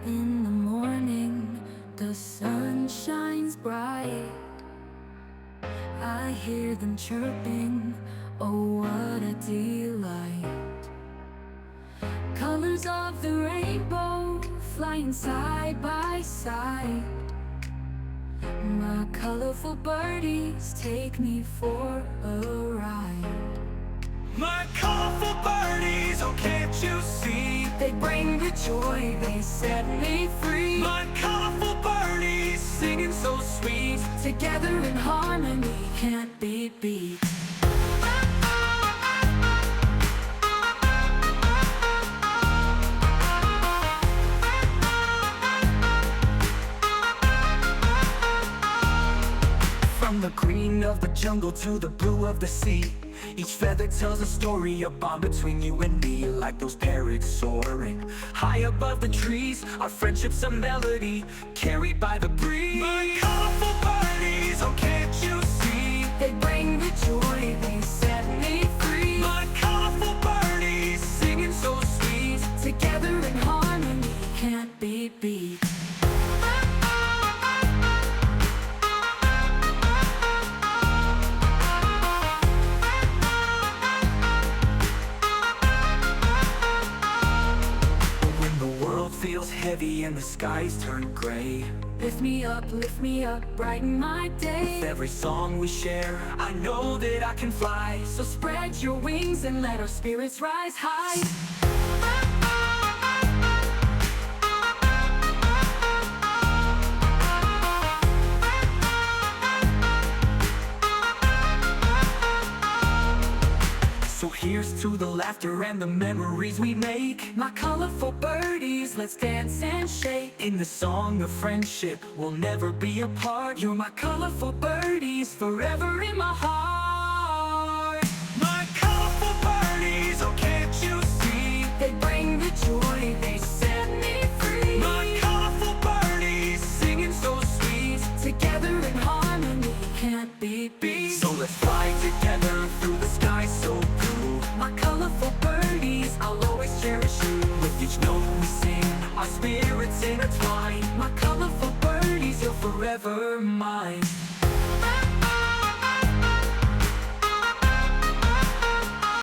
In the morning, the sun shines bright. I hear them chirping, oh what a delight. Colors of the rainbow flying side by side. My colorful birdies take me for a ride. My colorful birdies, oh can't you see? They bring the joy, they set me free. My colorful birdies, singing so sweet. Together in harmony, can't be beat. From the green of the jungle to the blue of the sea, each feather tells a story, a bond between you and me. Like those parrots soaring high above the trees, our friendship's a melody carried by the breeze. My colorful birdies, oh can't you see? They bring the joy, they set me free. My colorful birdies, singing so sweet. Together in harmony, can't be beat. Feels heavy and the skies turn gray. Lift me up, brighten my day. With every song we share, I know that I can fly. So spread your wings and let our spirits rise high. So here's to the laughter and the memories we make. My colorful birdies, let's dance and shake. In the song of friendship, we'll never be apart. You're my colorful birdies, forever in my heart. My colorful birdies, oh can't you see? They bring the joy, they set me free. My colorful birdies, singing so sweet. Together in harmony, can't be beat. So let's fly together through the sky so blue. My colorful birdies, I'll always cherish you. With each note we sing, our spirits intertwine. my colorful birdies, You're forever mine.